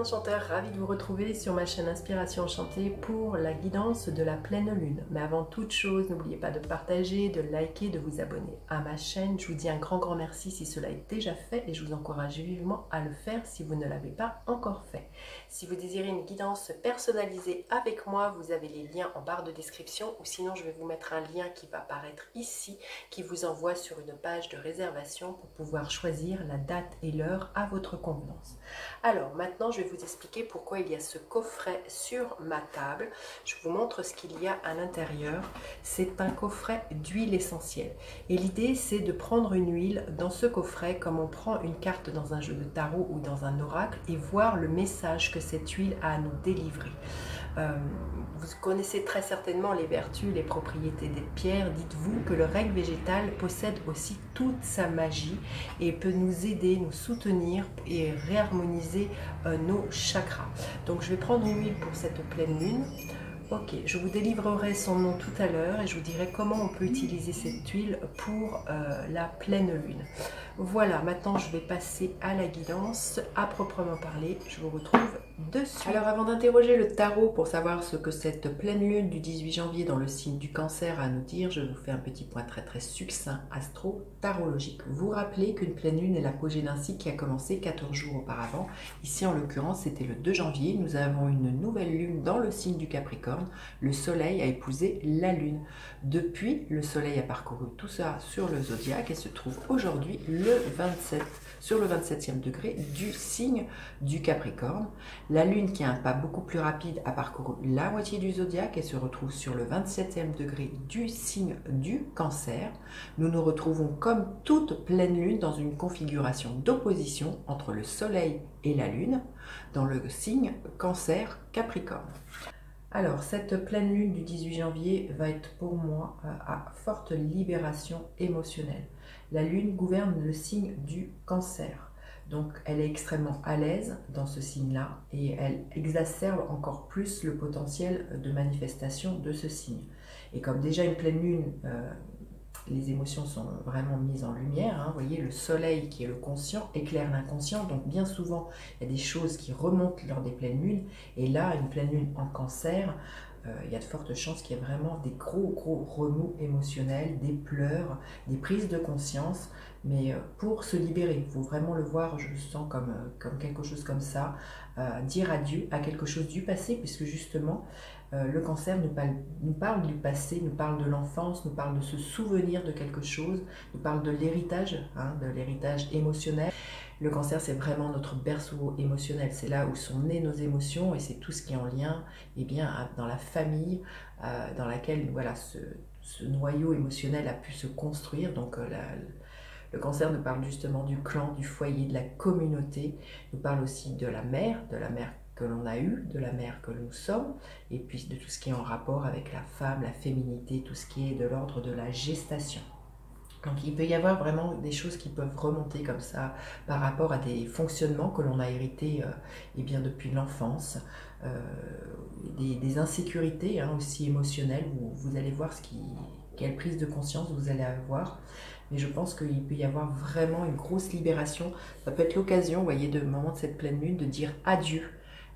Enchanteur, ravie de vous retrouver sur ma chaîne Inspiration Enchantée pour la guidance de la pleine lune. Mais avant toute chose, n'oubliez pas de partager, de liker, de vous abonner à ma chaîne. Je vous dis un grand merci si cela est déjà fait et je vous encourage vivement à le faire si vous ne l'avez pas encore fait. Si vous désirez une guidance personnalisée avec moi, vous avez les liens en barre de description ou sinon je vais vous mettre un lien qui va apparaître ici qui vous envoie sur une page de réservation pour pouvoir choisir la date et l'heure à votre convenance. Alors maintenant je vais vous expliquer pourquoi il y a ce coffret sur ma table. Je vous montre ce qu'il y a à l'intérieur. C'est un coffret d'huile essentielle et l'idée c'est de prendre une huile dans ce coffret comme on prend une carte dans un jeu de tarot ou dans un oracle et voir le message que cette huile a à nous délivrer. Vous connaissez très certainement les vertus, les propriétés des pierres. Dites-vous que le règne végétal possède aussi toute sa magie et peut nous aider, nous soutenir et réharmoniser nos chakras. Donc je vais prendre une huile pour cette pleine lune. Ok, je vous délivrerai son nom tout à l'heure et je vous dirai comment on peut utiliser cette huile pour la pleine lune. Voilà, maintenant je vais passer à la guidance à proprement parler. Je vous retrouve dessus. Alors avant d'interroger le tarot pour savoir ce que cette pleine lune du 18 janvier dans le signe du Cancer a à nous dire, je vous fais un petit point très succinct astro-tarologique. Vous rappelez qu'une pleine lune est l'apogée d'un cycle qui a commencé 14 jours auparavant. Ici en l'occurrence c'était le 2 janvier. Nous avons une nouvelle lune dans le signe du Capricorne. Le soleil a épousé la lune. Depuis, le soleil a parcouru tout ça sur le zodiaque et se trouve aujourd'hui sur le 27e degré du signe du Capricorne. La lune, qui a un pas beaucoup plus rapide, a parcouru la moitié du zodiaque et se retrouve sur le 27e degré du signe du Cancer. Nous nous retrouvons comme toute pleine lune dans une configuration d'opposition entre le soleil et la lune dans le signe Cancer-Capricorne. Alors, cette pleine lune du 18 janvier va être pour moi à forte libération émotionnelle. La lune gouverne le signe du Cancer. Donc, elle est extrêmement à l'aise dans ce signe-là et elle exacerbe encore plus le potentiel de manifestation de ce signe. Et comme déjà une pleine lune, les émotions sont vraiment mises en lumière. Hein. Vous voyez, le soleil qui est le conscient éclaire l'inconscient. Donc bien souvent, il y a des choses qui remontent lors des pleines lunes. Et là, une pleine lune en Cancer, il y a de fortes chances qu'il y ait vraiment des gros remous émotionnels, des pleurs, des prises de conscience. Mais pour se libérer, il faut vraiment le voir, je le sens comme quelque chose comme ça, dire adieu à quelque chose du passé, puisque justement, le Cancer nous parle du passé, nous parle de l'enfance, nous parle de se souvenir de quelque chose, nous parle de l'héritage, hein, de l'héritage émotionnel. Le Cancer, c'est vraiment notre berceau émotionnel, c'est là où sont nées nos émotions et c'est tout ce qui est en lien dans la famille dans laquelle voilà, ce noyau émotionnel a pu se construire. Donc le Cancer nous parle justement du clan, du foyer, de la communauté, nous parle aussi de la mère que l'on a eue, de la mère que nous sommes, et puis de tout ce qui est en rapport avec la femme, la féminité, tout ce qui est de l'ordre de la gestation. Donc il peut y avoir vraiment des choses qui peuvent remonter comme ça par rapport à des fonctionnements que l'on a hérités depuis l'enfance, des insécurités hein, aussi émotionnelles, où vous allez voir quelle prise de conscience vous allez avoir. Mais je pense qu'il peut y avoir vraiment une grosse libération. Ça peut être l'occasion, vous voyez, de moment de cette pleine lune, de dire adieu,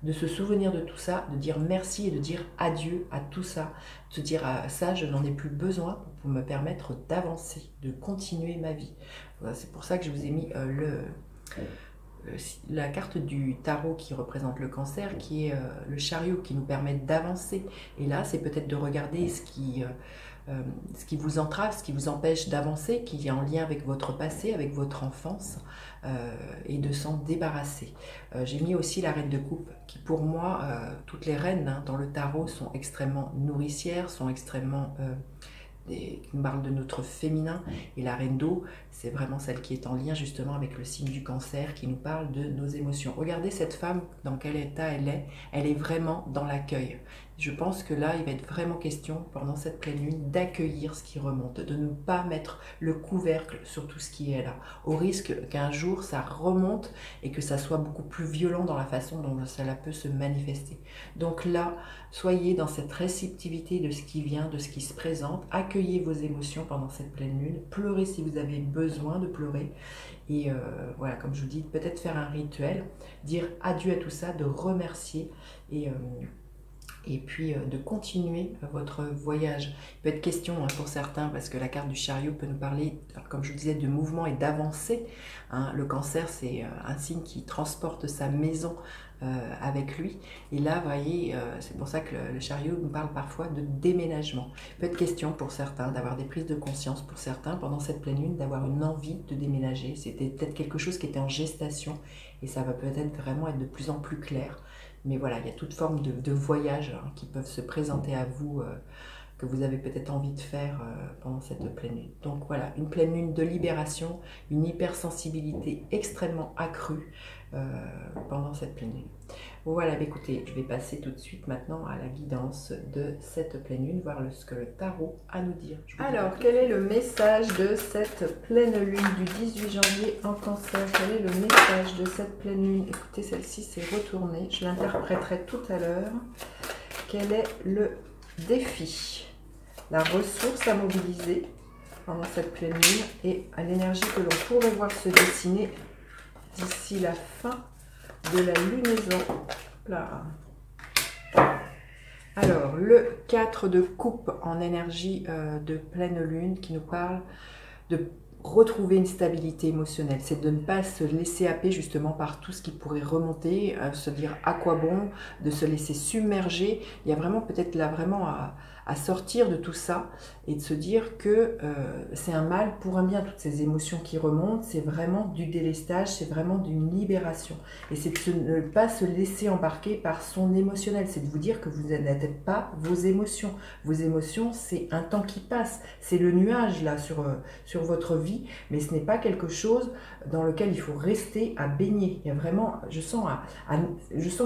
de se souvenir de tout ça, de dire merci et de dire adieu à tout ça, de se dire ça, je n'en ai plus besoin pour me permettre d'avancer, de continuer ma vie. Voilà, c'est pour ça que je vous ai mis la carte du tarot qui représente le Cancer, qui est le chariot qui nous permet d'avancer. Et là, c'est peut-être de regarder ce qui vous entrave, ce qui vous empêche d'avancer, qui est en lien avec votre passé, avec votre enfance, et de s'en débarrasser. J'ai mis aussi la reine de coupe, qui pour moi, toutes les reines hein, dans le tarot sont extrêmement nourricières, sont extrêmement... qui nous parle de notre féminin, et la reine d'eau, c'est vraiment celle qui est en lien justement avec le signe du Cancer, qui nous parle de nos émotions. Regardez cette femme, dans quel état elle est vraiment dans l'accueil. Je pense que là, il va être vraiment question, pendant cette pleine lune, d'accueillir ce qui remonte, de ne pas mettre le couvercle sur tout ce qui est là, au risque qu'un jour, ça remonte et que ça soit beaucoup plus violent dans la façon dont cela peut se manifester. Donc là, soyez dans cette réceptivité de ce qui vient, de ce qui se présente, accueillez vos émotions pendant cette pleine lune, pleurez si vous avez besoin de pleurer, et voilà, comme je vous dis, peut-être faire un rituel, dire adieu à tout ça, de remercier, et puis de continuer votre voyage. Il peut être question pour certains, parce que la carte du chariot peut nous parler, comme je vous disais, de mouvement et d'avancée. Le cancer, c'est un signe qui transporte sa maison avec lui. Et là, vous voyez, c'est pour ça que le chariot nous parle parfois de déménagement. Il peut être question pour certains d'avoir des prises de conscience, pour certains, pendant cette pleine lune, d'avoir une envie de déménager. C'était peut-être quelque chose qui était en gestation, et ça va peut-être vraiment être de plus en plus clair. Mais voilà, il y a toute forme de voyages qui peuvent se présenter à vous, que vous avez peut-être envie de faire pendant cette pleine lune. Donc voilà, une pleine lune de libération, une hypersensibilité extrêmement accrue pendant cette pleine lune. Voilà, écoutez, je vais passer tout de suite maintenant à la guidance de cette pleine lune, voir ce que le tarot a à nous dire. Alors, quel est le message de cette pleine lune du 18 janvier en cancer? Quel est le message de cette pleine lune? Écoutez, celle-ci s'est retournée, je l'interpréterai tout à l'heure. Quel est le défi? La ressource à mobiliser pendant cette pleine lune et à l'énergie que l'on pourrait voir se dessiner d'ici la fin de la lunaison. Là. Alors, le 4 de coupe en énergie de pleine lune qui nous parle de retrouver une stabilité émotionnelle. C'est de ne pas se laisser happer justement par tout ce qui pourrait remonter, se dire à quoi bon, de se laisser submerger. Il y a vraiment peut-être là vraiment à sortir de tout ça et de se dire que c'est un mal pour un bien, toutes ces émotions qui remontent, c'est vraiment du délestage, c'est vraiment d'une libération. Et c'est de ne pas se laisser embarquer par son émotionnel, c'est de vous dire que vous n'êtes pas vos émotions. Vos émotions, c'est un temps qui passe, c'est le nuage là sur votre vie, mais ce n'est pas quelque chose dans lequel il faut rester à baigner. Il y a vraiment, je sens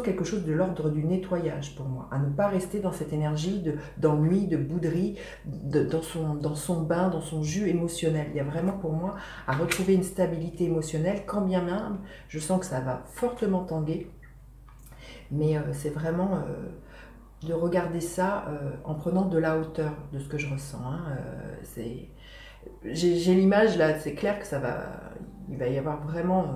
quelque chose de l'ordre du nettoyage pour moi, à ne pas rester dans cette énergie d'ennui, de bouderie, dans son bain, dans son jus émotionnel. Il y a vraiment pour moi à retrouver une stabilité émotionnelle, quand bien même je sens que ça va fortement tanguer, mais c'est vraiment de regarder ça en prenant de la hauteur de ce que je ressens. J'ai l'image là, c'est clair que il va y avoir vraiment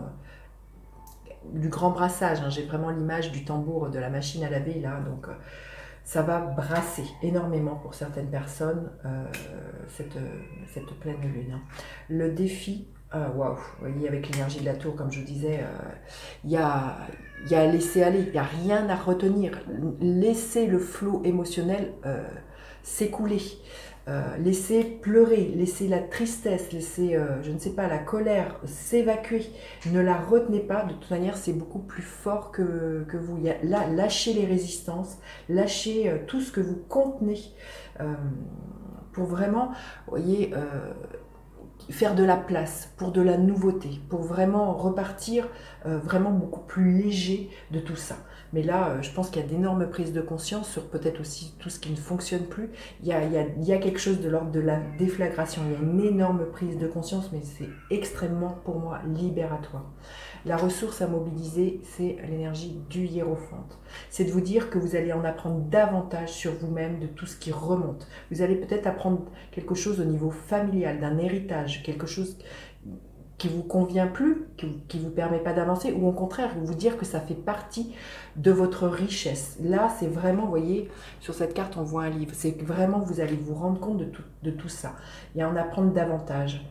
du grand brassage. J'ai vraiment l'image du tambour de la machine à laver là, donc ça va brasser énormément pour certaines personnes cette pleine lune. Le défi, waouh, vous voyez, avec l'énergie de la tour, comme je disais, il y a à laisser aller, il n'y a rien à retenir. Laisser le flot émotionnel s'écouler. Laisser pleurer, laisser la tristesse, laisser, je ne sais pas, la colère s'évacuer. Ne la retenez pas, de toute manière, c'est beaucoup plus fort que vous. Là, lâchez les résistances, lâchez tout ce que vous contenez pour vraiment, vous voyez, faire de la place pour de la nouveauté, pour vraiment repartir vraiment beaucoup plus léger de tout ça. Mais là, je pense qu'il y a d'énormes prises de conscience sur peut-être aussi tout ce qui ne fonctionne plus. Il y a quelque chose de l'ordre de la déflagration. Il y a une énorme prise de conscience, mais c'est extrêmement, pour moi, libératoire. La ressource à mobiliser, c'est l'énergie du hiérophante. C'est de vous dire que vous allez en apprendre davantage sur vous-même, de tout ce qui remonte. Vous allez peut-être apprendre quelque chose au niveau familial, d'un héritage, quelque chose qui vous convient plus, qui vous permet pas d'avancer, ou au contraire, vous dire que ça fait partie de votre richesse. Là, c'est vraiment, vous voyez, sur cette carte, on voit un livre. C'est vraiment, vous allez vous rendre compte de tout ça. Et à en apprendre davantage.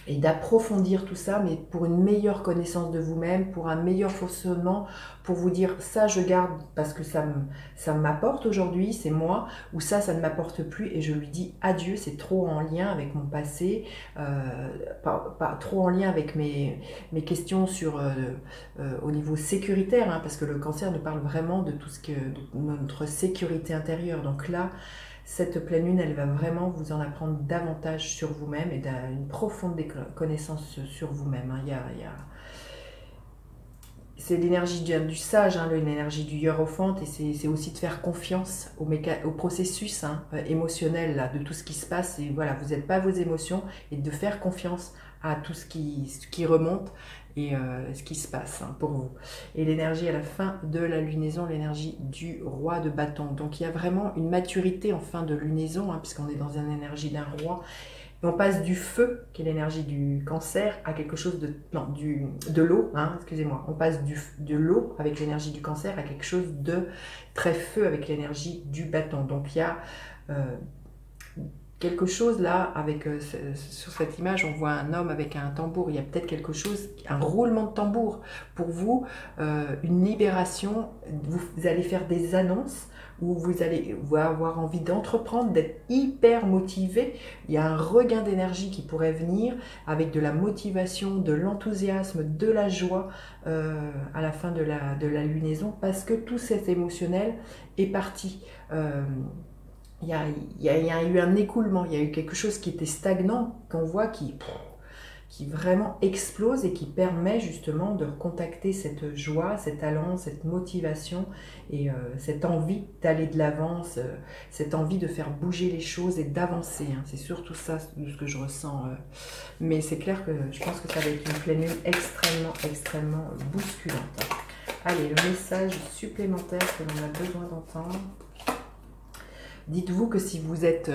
Et d'approfondir tout ça, mais pour une meilleure connaissance de vous-même, pour un meilleur fonctionnement, pour vous dire ça je garde parce que ça m'apporte aujourd'hui, c'est moi, ou ça ne m'apporte plus et je lui dis adieu, c'est trop en lien avec mon passé, pas trop en lien avec mes questions au niveau sécuritaire, parce que le cancer nous parle vraiment de tout de notre sécurité intérieure. Donc là, cette pleine lune, elle va vraiment vous en apprendre davantage sur vous-même et d'une profonde connaissance sur vous-même. c'est l'énergie du sage, hein, l'énergie du hiérophant, et c'est aussi de faire confiance au processus hein, émotionnel là, de tout ce qui se passe. Et voilà, vous n'êtes pas vos émotions, et de faire confiance à tout ce qui remonte et ce qui se passe hein, pour vous. Et l'énergie à la fin de la lunaison, l'énergie du roi de bâton. Donc il y a vraiment une maturité en fin de lunaison, hein, puisqu'on est dans une énergie d'un roi. Et on passe du feu, qui est l'énergie du cancer, à quelque chose de... Non, de l'eau, hein, excusez-moi. On passe de l'eau avec l'énergie du cancer à quelque chose de très feu avec l'énergie du bâton. Donc il y a quelque chose là, avec sur cette image, on voit un homme avec un tambour. Il y a peut-être quelque chose, un roulement de tambour. Pour vous, une libération, vous allez faire des annonces, où vous allez avoir envie d'entreprendre, d'être hyper motivé. Il y a un regain d'énergie qui pourrait venir avec de la motivation, de l'enthousiasme, de la joie à la fin de la lunaison, parce que tout cet émotionnel est parti. Il y a eu un écoulement, il y a eu quelque chose qui était stagnant, qu'on voit qui vraiment explose et qui permet justement de recontacter cette joie, cet allant, cette motivation et cette envie d'aller de l'avant, cette envie de faire bouger les choses et d'avancer. Hein. C'est surtout ça ce que je ressens. Mais c'est clair que je pense que ça va être une pleine lune extrêmement bousculante. Allez, le message supplémentaire que l'on a besoin d'entendre. Dites-vous que si vous êtes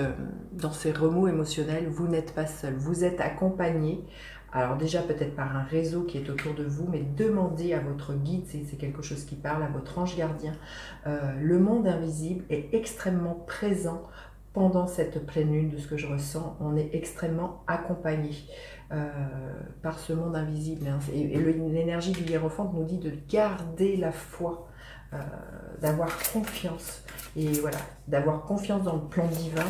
dans ces remous émotionnels, vous n'êtes pas seul, vous êtes accompagné. Alors déjà peut-être par un réseau qui est autour de vous, mais demandez à votre guide, c'est quelque chose qui parle, à votre ange gardien. Le monde invisible est extrêmement présent pendant cette pleine lune, de ce que je ressens. On est extrêmement accompagné par ce monde invisible. Hein. Et l'énergie du hiérophante nous dit de garder la foi, d'avoir confiance. Et voilà, d'avoir confiance dans le plan divin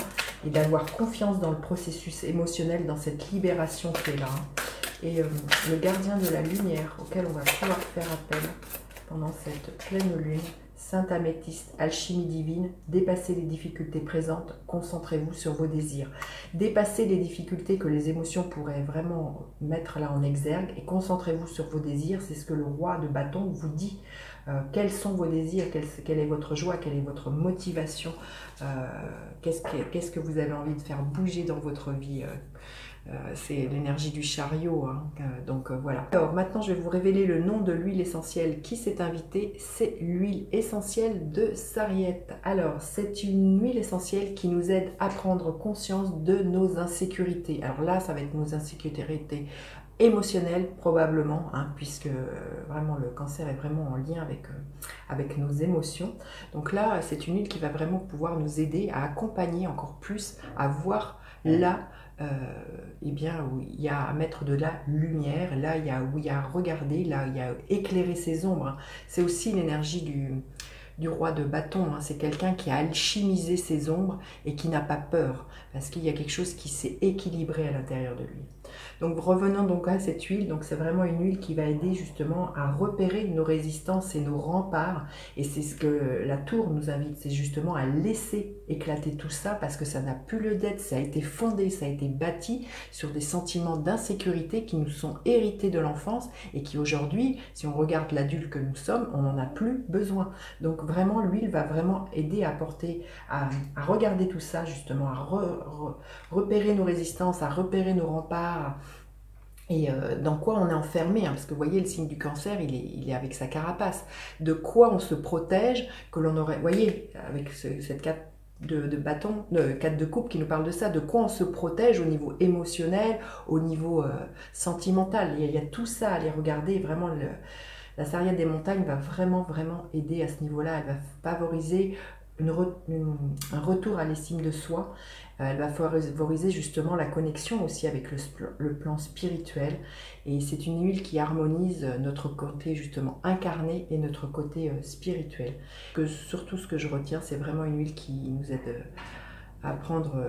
et d'avoir confiance dans le processus émotionnel, dans cette libération qui est là. Et le gardien de la lumière auquel on va pouvoir faire appel pendant cette pleine lune, Sainte Améthyste, alchimie divine, dépassez les difficultés présentes, concentrez-vous sur vos désirs. Dépassez les difficultés que les émotions pourraient vraiment mettre là en exergue et concentrez-vous sur vos désirs, c'est ce que le roi de bâton vous dit. Quels sont vos désirs, quelle est votre joie, quelle est votre motivation, qu'est-ce que vous avez envie de faire bouger dans votre vie. C'est l'énergie du chariot, hein. Donc voilà. Alors maintenant je vais vous révéler le nom de l'huile essentielle qui s'est invitée, c'est l'huile essentielle de Sarriette. Alors c'est une huile essentielle qui nous aide à prendre conscience de nos insécurités. Alors là ça va être nos insécurités émotionnelles probablement, hein, puisque vraiment le cancer est vraiment en lien avec nos émotions. Donc là c'est une huile qui va vraiment pouvoir nous aider à accompagner encore plus, à voir là eh bien, où il y a à mettre de la lumière, là où il y a à regarder, là il y a à éclairer ses ombres. C'est aussi l'énergie du roi de bâton, hein. C'est quelqu'un qui a alchimisé ses ombres et qui n'a pas peur, parce qu'il y a quelque chose qui s'est équilibré à l'intérieur de lui. Donc revenons donc à cette huile, donc c'est vraiment une huile qui va aider justement à repérer nos résistances et nos remparts, et c'est ce que la tour nous invite, c'est justement à laisser éclater tout ça, parce que ça n'a plus lieu d'être, ça a été fondé, ça a été bâti sur des sentiments d'insécurité qui nous sont hérités de l'enfance, et qui aujourd'hui, si on regarde l'adulte que nous sommes, on n'en a plus besoin. Donc vraiment l'huile va vraiment aider à porter, à regarder tout ça justement, à repérer nos résistances, à repérer nos remparts, et dans quoi on est enfermé, hein, parce que vous voyez le signe du cancer, il est avec sa carapace. De quoi on se protège, que l'on aurait, vous voyez, avec cette carte de bâton, de 4 de coupe qui nous parle de ça, de quoi on se protège au niveau émotionnel, au niveau sentimental. Il y a tout ça à aller regarder, vraiment la Sarriette des montagnes va vraiment aider à ce niveau-là. Elle va favoriser un retour à l'estime de soi. Elle va favoriser justement la connexion aussi avec le plan spirituel. Et c'est une huile qui harmonise notre côté justement incarné et notre côté spirituel. Surtout ce que je retiens, c'est vraiment une huile qui nous aide à prendre...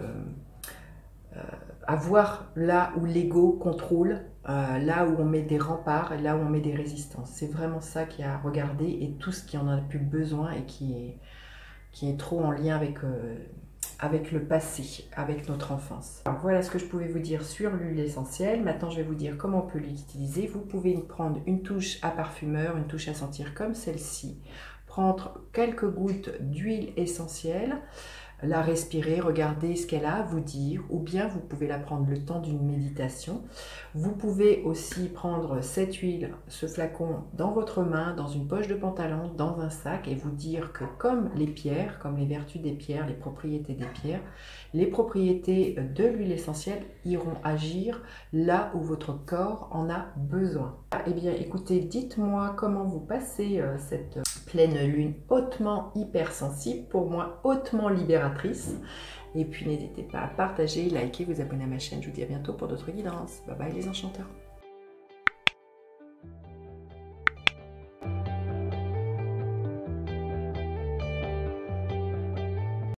à voir là où l'ego contrôle, là où on met des remparts, là où on met des résistances. C'est vraiment ça qu'il y a à regarder, et tout ce qui en a plus besoin et qui est trop en lien avec avec le passé, avec notre enfance. Alors voilà ce que je pouvais vous dire sur l'huile essentielle. Maintenant, je vais vous dire comment on peut l'utiliser. Vous pouvez prendre une touche à parfumeur, une touche à sentir comme celle-ci, prendre quelques gouttes d'huile essentielle, la respirer, regarder ce qu'elle a à vous dire, ou bien vous pouvez la prendre le temps d'une méditation. Vous pouvez aussi prendre cette huile, ce flacon dans votre main, dans une poche de pantalon, dans un sac, et vous dire que comme les pierres, comme les vertus des pierres, les propriétés des pierres, les propriétés de l'huile essentielle iront agir là où votre corps en a besoin. Eh bien écoutez, dites-moi comment vous passez cette pleine lune hautement hypersensible, pour moi hautement libératrice. Et puis n'hésitez pas à partager, liker, vous abonner à ma chaîne. Je vous dis à bientôt pour d'autres guidances. Bye bye les enchanteurs.